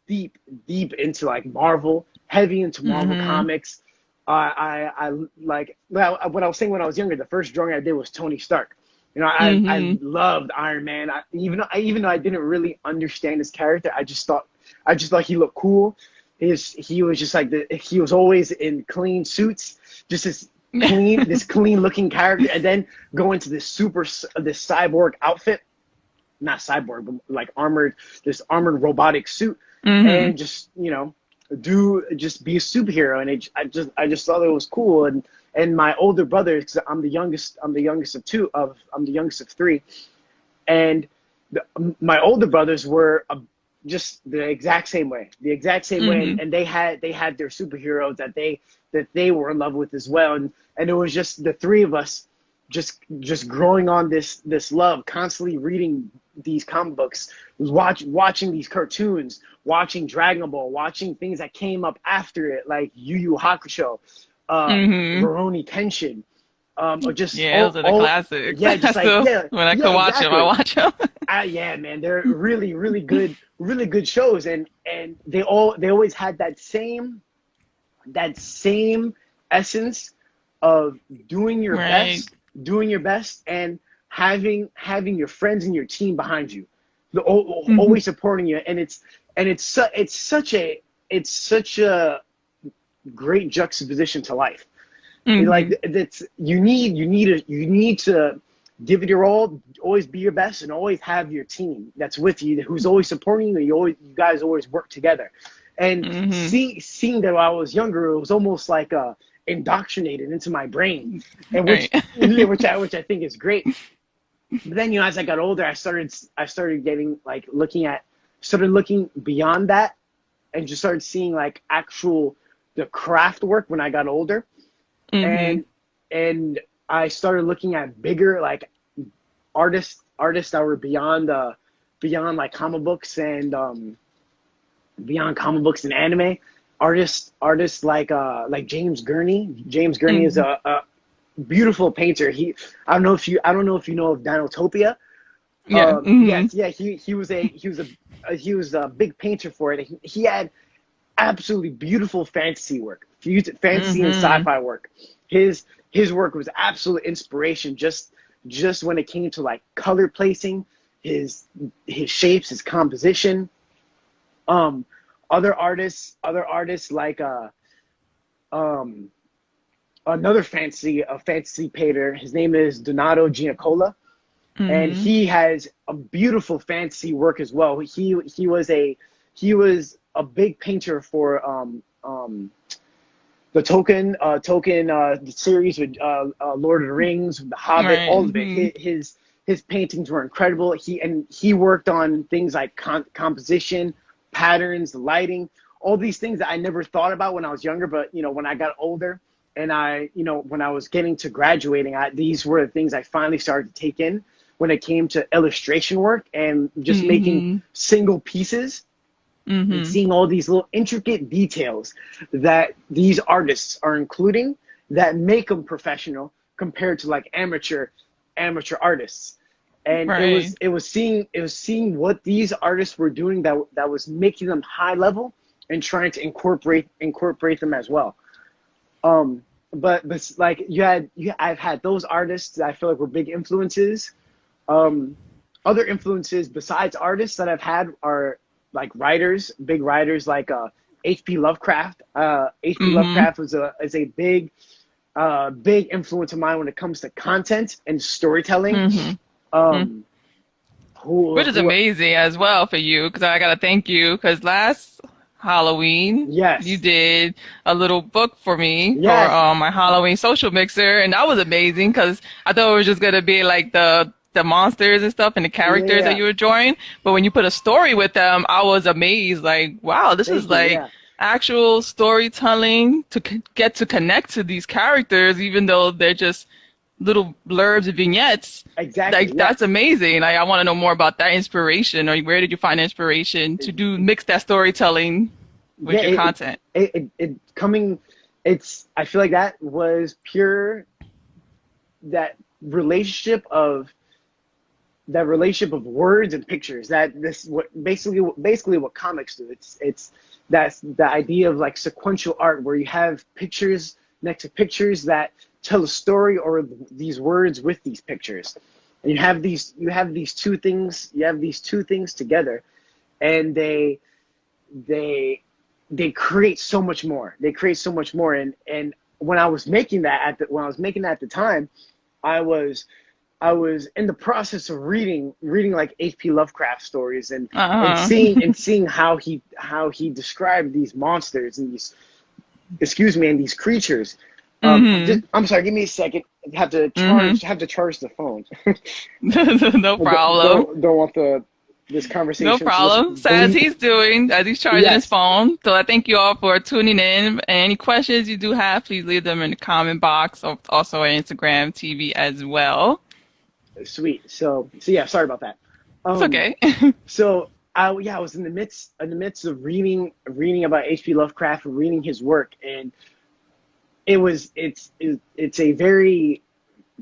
deep into like Marvel, heavy into Marvel hmm comics. I like, well, what I was saying when I was younger. The first drawing I did was Tony Stark. I hmm loved Iron Man. Even though I didn't really understand his character, I just thought he looked cool. He was just like he was always in clean suits, just this clean looking character, and then go into this cyborg outfit, not cyborg, but like this armored robotic suit, hmm and just be a superhero. And I just thought it was cool. And my older brother, because I'm the youngest of three, and my older brothers were just the exact same way, and, hmm they had their superheroes that they were in love with as well, and it was just the three of us just growing on this love, constantly reading these comic books, watching these cartoons, watching Dragon Ball, watching things that came up after it like Yu Yu Hakusho, hmm Rurouni Kenshin, or just Yeah, those are the all classics. yeah, I just like still, yeah, when I yeah, could watch them, I exactly. watch them. Yeah, man, they're really good shows, and they always had that same essence of Right. doing your best, and having your friends and your team behind you, Hmm. always supporting you, and it's such a great juxtaposition to life. Like Hmm. that's you need to give it your all, always be your best, and always have your team that's with you, who's always supporting you. You guys always work together. And Hmm. seeing that when I was younger, it was almost like indoctrinated into my brain, and Right. which I think is great. But then, as I got older, I started getting like started looking beyond that, and just started seeing like actual the craft work when I got older, Hmm. and and I started looking at bigger like artists that were beyond like comic books and beyond comic books and anime, artists like James Gurney. James Gurney is Hmm. a beautiful painter. I don't know if you know of Dinotopia. Yeah. Hmm. Yes, yeah, he was a big painter for it. He had absolutely beautiful fantasy work, fantasy and Hmm. sci-fi work. His work was absolute inspiration. Just when it came to like color placing, his his shapes, his composition. Um, other artists like um another fantasy painter. His name is Donato Giancola, and Hmm. he has a beautiful fantasy work as well. He was a big painter for the Tolkien series with Lord of the Rings, The Hobbit, Right. all of it. Hmm. His paintings were incredible. He worked on things like composition, patterns, lighting, all these things that I never thought about when I was younger. But when I got older, and when I was getting to graduating, these were the things I finally started to take in when it came to illustration work and just making Hmm. single pieces, and Hmm. seeing all these little intricate details that these artists are including that make them professional compared to like amateur artists. And Right. it was seeing what these artists were doing that was making them high level, and trying to incorporate them as well. um but like I've had those artists that I feel like were big influences. um Other influences besides artists that I've had are like writers, big writers like H.P. Lovecraft. H.P. Hmm. Lovecraft is a big influence of mine when it comes to content and storytelling. Hmm. Um, Which is who amazing as well for you, because I gotta thank you, because last Halloween you Yes, did a little book for me for yes, my Halloween social mixer, and that was amazing because I thought it was just gonna be like the monsters and stuff and the characters that yeah. you were drawing, but when you put a story with them, I was amazed. Like, wow, this is Thank you. like Yeah, actual storytelling to get to connect to these characters, even though they're just little blurbs and vignettes. exactly. Like Yeah. that's amazing. Like I want to know more about that inspiration, or where did you find inspiration to do mix that storytelling Yeah, with your content? it coming. It's I feel like that was pure, that relationship of words and pictures, that this what basically what comics do. It's That's the idea of like sequential art, where you have pictures next to pictures that tell a story, or these words with these pictures, and you have these two things together, and they they create so much more. They create so much more. And when I was making that at the time, I was I was in the process of reading like H.P. Lovecraft stories, Uh huh. and seeing how he described these monsters and these and these creatures. Mhm. I'm sorry. Give me a second. Mhm. Have to charge the phone. No problem. Don't want this No conversation to just problem. So bleed. as he's charging his Yes, phone. So I thank you all for tuning in. And any questions you do have, please leave them in the comment box, or also on Instagram TV as well. sweet. So yeah. Sorry about that. It's Um, okay. I was in the midst of reading about H.P. Lovecraft and reading his work, and it's a very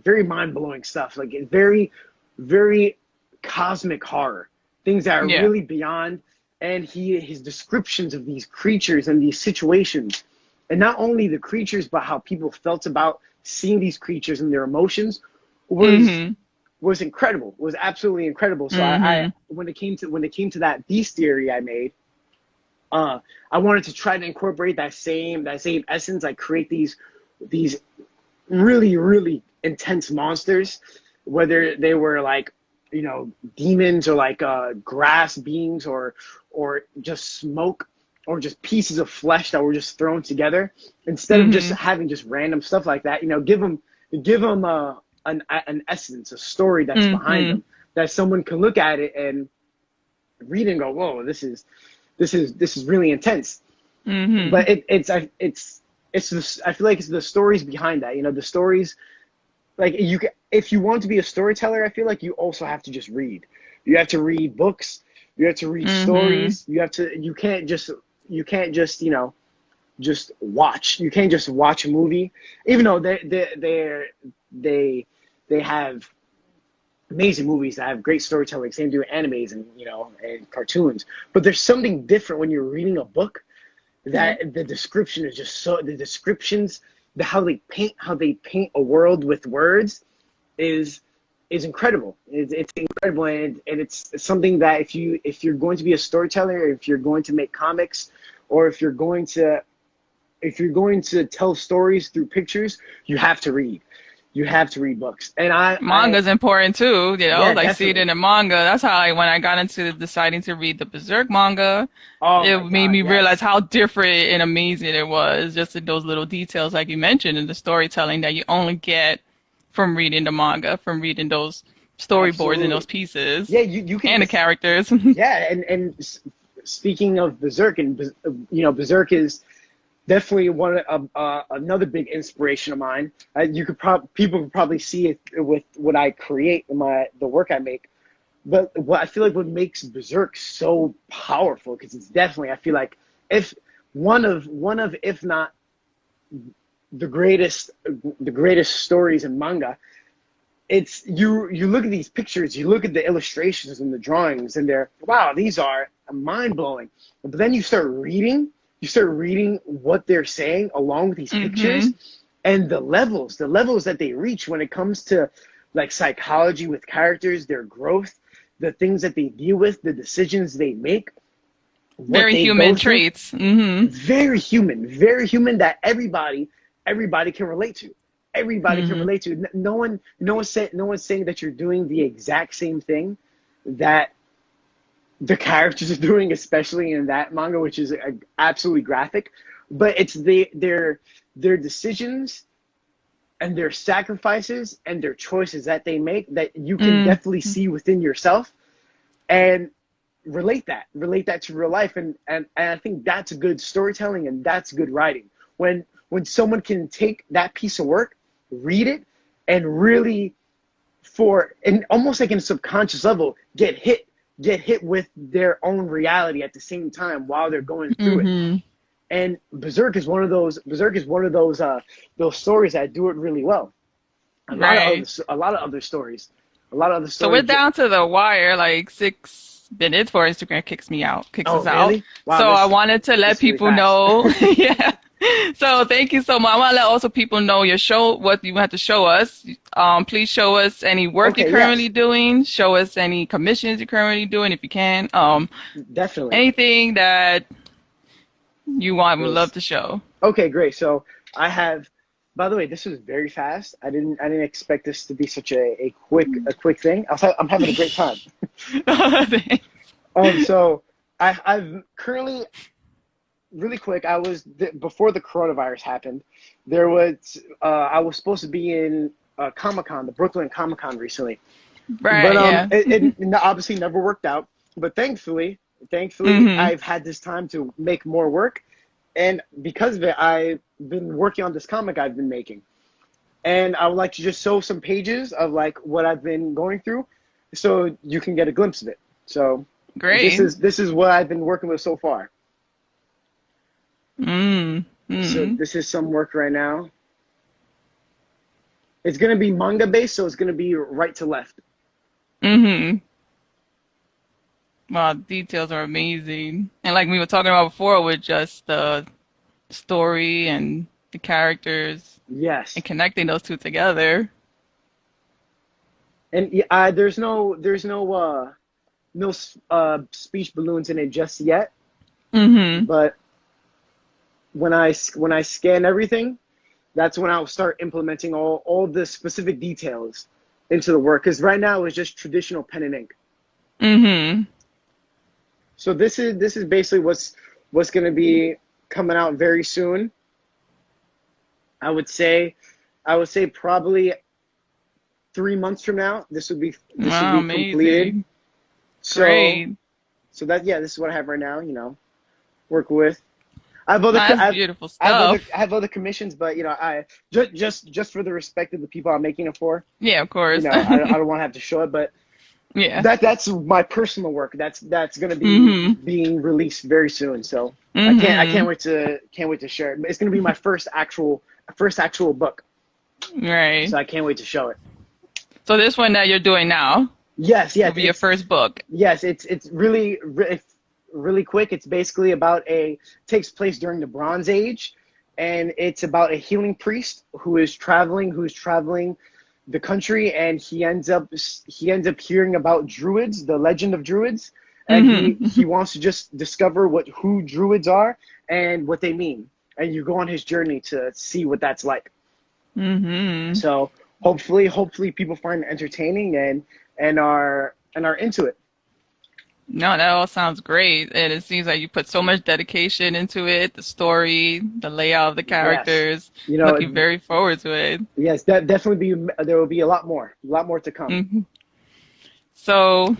very mind blowing stuff, like very, very cosmic horror, things that are Yeah. really beyond. And his descriptions of these creatures and these situations, and not only the creatures, but how people felt about seeing these creatures and their emotions was Mhm. was incredible. Was absolutely incredible. So I Mhm. when it came to that beast theory I made, I wanted to try to incorporate that same essence. I create these really, really intense monsters, whether they were like, demons, or like grass beings, or just smoke, or just pieces of flesh that were just thrown together. Instead of just Mhm. having just random stuff like that, give them an essence, a story that's behind Mhm. them, that someone can look at it and read and go, whoa, this is really intense. Mhm. But I feel like it's the stories behind that. The stories, like, if you want to be a storyteller, I feel like you also have to just read. You have to read books. You have to read Mhm. stories. You can't just watch. You can't just watch a movie, even though they have amazing movies that have great storytelling. Same do animes and cartoons. But there's something different when you're reading a book, Yeah. that the description is just so the descriptions, how they paint a world with words is incredible. It's incredible, and it's something that if you're going to be a storyteller, if you're going to make comics, or if you're going to tell stories through pictures, you have to read. You have to read books. And Manga's important too, yeah, like see it definitely. in a manga. That's how when I got into deciding to read the Berserk manga, Oh it my made God, me realize yes. how different and amazing it was, just in those little details, like you mentioned, in the storytelling that you only get from reading the manga, from reading those storyboards and those Absolutely. pieces Yeah, you can. and the characters. Yeah, and speaking of Berserk, and Berserk is definitely another big inspiration of mine. People could probably see it with what I create in the work I make. But what I feel like what makes Berserk so powerful, because it's definitely, I feel like, if one of if not the greatest stories in manga. It's you look at these pictures, you look at the illustrations and the drawings, and they're, wow, these are mind blowing. But then you start reading what they're saying along with these pictures, Mhm. and the levels that they reach when it comes to, like, psychology with characters, their growth, the things that they deal with, the decisions they make, what Very they go human through. traits. Mhm. Very human, that everybody can relate to. Everybody can Mhm. relate to. No one's saying that you're doing the exact same thing that the characters are doing, especially in that manga, which is absolutely graphic. But it's their decisions and their sacrifices and their choices that they make, that you can Mm. definitely see within yourself, and relate that to real life. And I think that's good storytelling, and that's good writing, when someone can take that piece of work, read it, and really, and almost like in a subconscious level, get hit with their own reality at the same time while they're going through it. Mhm. And Berserk is one of those stories that do it really well. Right. A lot of other stories a lot of other So we're stories. down to the wire, like 6 minutes before Instagram kicks Oh, us out. really? Wow, So I this wanted to let this is really people fast. know, yeah. So thank you so much. I want to let also people know your show, what you have to show us. Please show us any work you're Okay, currently yes, doing. Show us any commissions you're currently doing, if you can. definitely. Anything that you want, would love Yes. to show. Okay, great. So I have. By the way, this was very fast. I didn't expect this to be such a quick thing. I'm having a great time. So I've currently, really quick. Before the coronavirus happened. I was supposed to be in Comic Con, the Brooklyn Comic Con recently, but Right, yeah. it obviously never worked out. But thankfully, Hmm. I've had this time to make more work, and because of it, I've been working on this comic I've been making, and I would like to just show some pages of, like, what I've been going through, so you can get a glimpse of it. So this Great. is this is what I've been working with so far. Mm. So Mm. this is some work right now. it's gonna be manga based, so it's gonna be right to left. Mm-hmm. Wow, the details are amazing. And like we were talking about before with just the story and the characters Yes, and connecting those two together. and there's no speech balloons in it just yet, Mm-hmm. but when I scan everything, that's when I'll start implementing all the specific details into the work. Because right now it's just traditional pen and ink. Mm-hmm. So this is basically what's going to be coming out very soon. I would say probably 3 months from now. This would Wow, be completed. amazing. So Great. so that yeah, this is what I have right now. Work with. I have other That's beautiful stuff. I have other commissions, but I just for the respect of the people I'm making it for. Yeah, of course. I don't want to have to show it, but Yeah. that's my personal work. That's going to be Mm-hmm. being released very soon. So I Mm-hmm. can't wait to share it. It's going to be my first actual book. Right. So I can't wait to show it. So this one that you're doing now Yes, will yes, be your first book. it's really quick. It's basically takes place during the Bronze Age, and it's about a healing priest who's traveling the country, and he ends up hearing about druids, the legend of druids, and Mm-hmm. he wants to just discover who druids are and what they mean. And you go on his journey to see what that's like. Mm-hmm. So hopefully people find it entertaining and are into it. No, that all sounds great. And it seems like you put so much dedication into it, the story, the layout of the Yes, characters. you know, Looking very forward to it. yes, that definitely there will be a lot more to come. Hmm. So,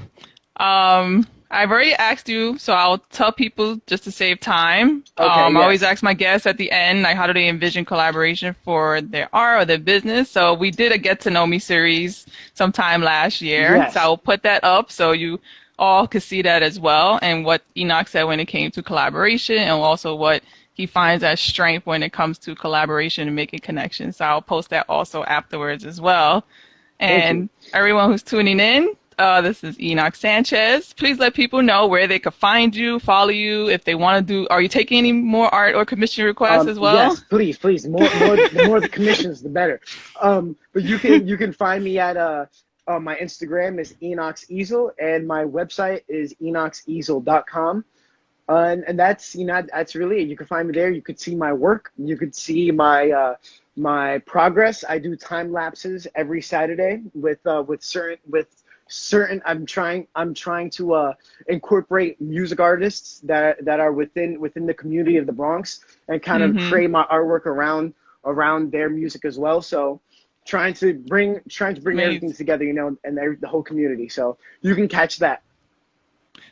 I've already asked you, so I'll tell people just to save time. Okay, I always yes, ask my guests at the end, like, how do they envision collaboration for their art or their business? So we did a Get to Know Me series sometime last year. So yes, I'll put that up so you all could see that as well, and what Enoch said when it came to collaboration, and also what he finds as strength when it comes to collaboration and making connections. So I'll post that also afterwards as well. thank you. And everyone who's tuning in, this is Enoch Sanchez. Please let people know where they could find you, follow you, if they want to do. Are you taking any more art or commission requests as well? Yes, please, the more the commissions, the better. But you can find me at my Instagram is Enoch's Easel, and my website is enochseasel.com. And that's really it. You can find me there. You could see my work. You could see my progress. I do time lapses every Saturday with certain. I'm trying to incorporate music artists that are within the community of the Bronx, and kind of Mm-hmm. create my artwork around their music as well. So trying to bring everything Amazing. together, and the whole community. So you can catch that.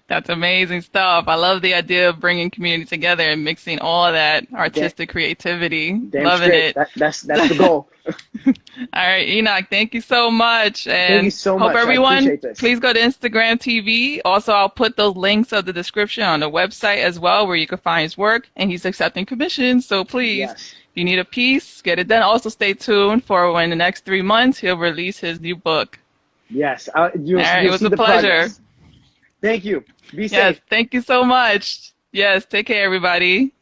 That's amazing stuff. I love the idea of bringing community together and mixing all of that Da- artistic creativity. Damn Loving straight. it. That's the goal. All right, Enoch, thank you so much. Thank you And so hope much. I everyone, appreciate this. please go to Instagram TV. Also, I'll put those links of the description on the website as well, where you can find his work. And he's accepting commissions. So please, if Yes. you need a piece, get it done. Also, stay tuned for when the next 3 months he'll release his new book. Yes. All right, it You'll was see a the pleasure. progress. Thank you. Be Yes, safe. thank you so much. Yes, take care, everybody.